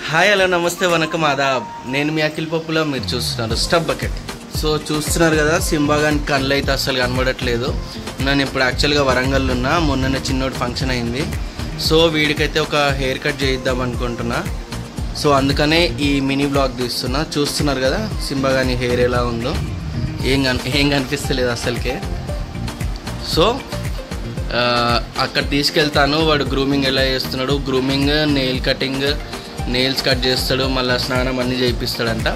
Hi hello నమస్తే వనకం ఆదాబ్. నేను మీ అఖిల్ పప్పులో మీరు చూస్తున్నారు స్టబ్ బకెట్. సో చూస్తున్నారు కదా, సింబా గాని కళ్ళు అయితే అస్సలు కనబడట్లేదు. నేను ఇప్పుడు యాక్చువల్గా వరంగల్ ఉన్నా. మొన్ననే చిన్నోటి ఫంక్షన్ అయింది. సో వీడికైతే ఒక హెయిర్ కట్ చేయిద్దాం అనుకుంటున్నా. సో అందుకనే ఈ మినీ బ్లాగ్ తీస్తున్నా. చూస్తున్నారు కదా సింబా గాని హెయిర్ ఎలా ఉందో, ఏం కనిపిస్తలేదు అస్సలకే. సో అక్కడ తీసుకెళ్తాను. వాడు గ్రూమింగ్ ఎలా చేస్తున్నాడు, grooming, nail cutting, nails cut చేస్తాడు, మళ్ళీ స్నానం అన్నీ చేయిస్తాడంట.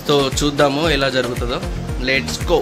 సో చూద్దాము ఎలా జరుగుతుందో. Let's go.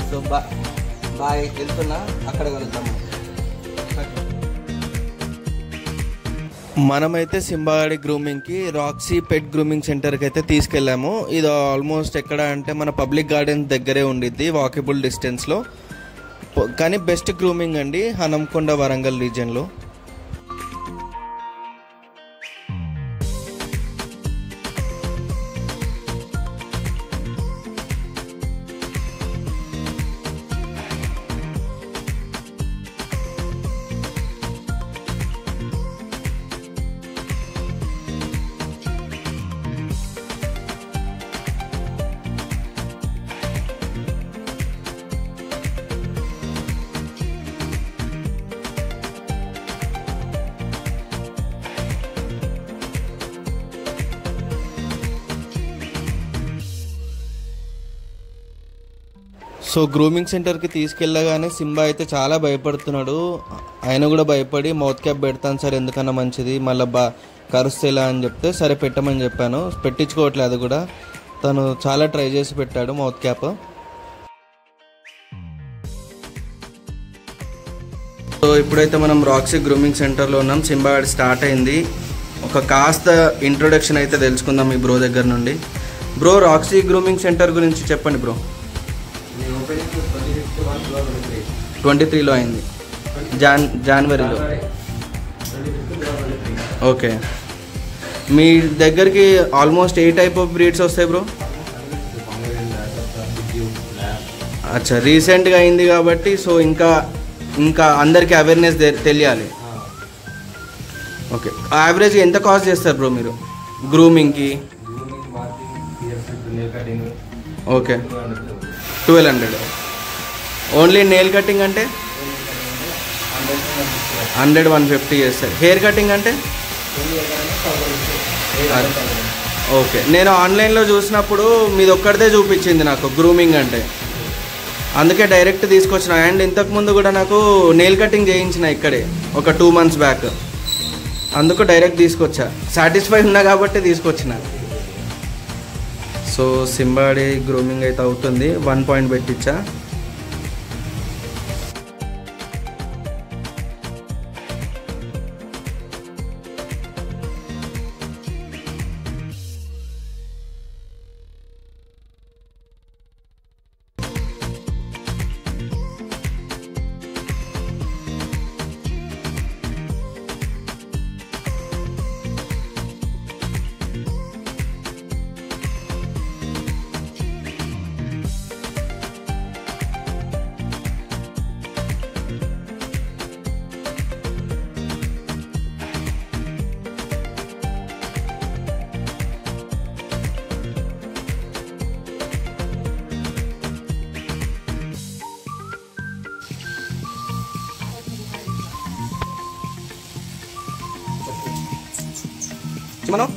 సో బాయ్, వెళ్తున్నా, అక్కడ కలుద్దాం. మనమైతే సింబాగాడి గ్రూమింగ్కి రాక్సీ పెట్ గ్రూమింగ్ సెంటర్కి అయితే తీసుకెళ్ళాము. ఇది ఆల్మోస్ట్ ఎక్కడ అంటే మన పబ్లిక్ గార్డెన్ దగ్గరే ఉండిద్ది, వాకబుల్ డిస్టెన్స్లో. కానీ బెస్ట్ గ్రూమింగ్ అండి హనంకొండ వరంగల్ రీజియన్లో. సో గ్రూమింగ్ సెంటర్కి తీసుకెళ్ళగానే సింబా అయితే చాలా భయపడుతున్నాడు. ఆయన కూడా భయపడి మౌత్ క్యాప్ పెడతాను సార్, ఎందుకన్నా మంచిది, మళ్ళీ కరుస్తేలా అని చెప్తే సరే పెట్టమని చెప్పాను. పెట్టించుకోవట్లేదు, అది కూడా తను చాలా ట్రై చేసి పెట్టాడు మౌత్ క్యాప్. సో ఇప్పుడైతే మనం రాక్సీ గ్రూమింగ్ సెంటర్లో ఉన్నాం. సింబా స్టార్ట్ అయింది. ఒక కాస్త ఇంట్రొడక్షన్ అయితే తెలుసుకుందాం ఈ బ్రో దగ్గర నుండి. బ్రో, రాక్సీ గ్రూమింగ్ సెంటర్ గురించి చెప్పండి బ్రో. 23లో అయింది, జనవరిలో. ఓకే, మీ దగ్గరికి almost A type of breeds వస్తాయి బ్రో? అచ్చా, రీసెంట్గా అయింది కాబట్టి సో ఇంకా అందరికీ అవేర్నెస్ తెలియాలి. ఓకే, యావరేజ్గా ఎంత కాస్ట్ చేస్తారు బ్రో మీరు గ్రూమింగ్కి? ఓకే, 1200. ఓన్లీ నెయిల్ కటింగ్ అంటే 100-150 చేస్తారు. హెయిర్ కటింగ్ అంటే? ఓకే, నేను ఆన్లైన్లో చూసినప్పుడు మీది ఒక్కడిదే చూపించింది నాకు గ్రూమింగ్ అంటే, అందుకే డైరెక్ట్ తీసుకొచ్చిన. అండ్ ఇంతకుముందు కూడా నాకు నెయిల్ కటింగ్ చేయించిన ఇక్కడే ఒక 2 months బ్యాక్, అందుకు డైరెక్ట్ తీసుకొచ్చా. సాటిస్ఫై ఉన్నా కాబట్టి తీసుకొచ్చిన. సో సింబాడి గ్రూమింగ్ అయితే అవుతుంది. 1 point పెట్టించా.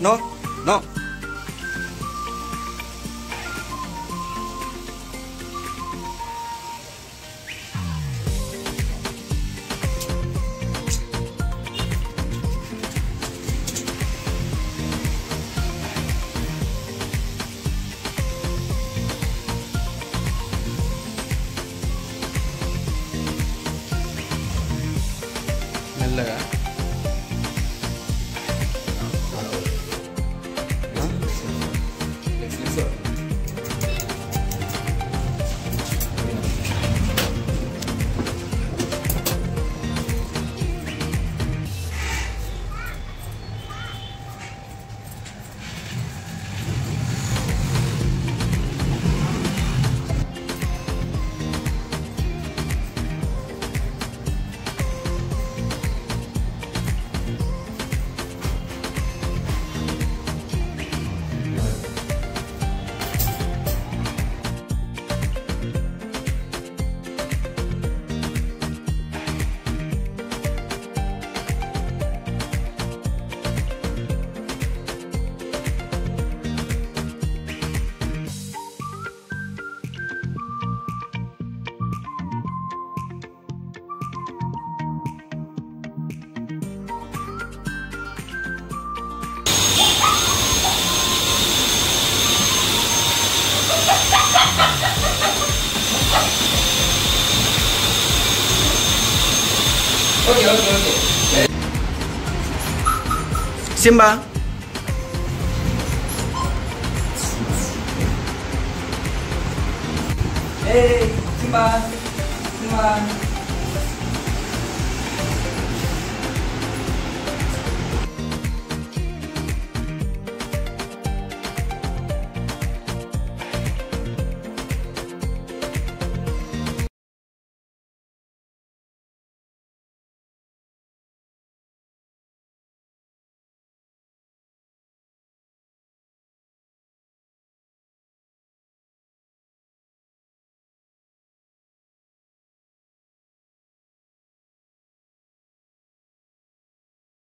No. మెల్లగా. Okay. Simba. Hey, Simba.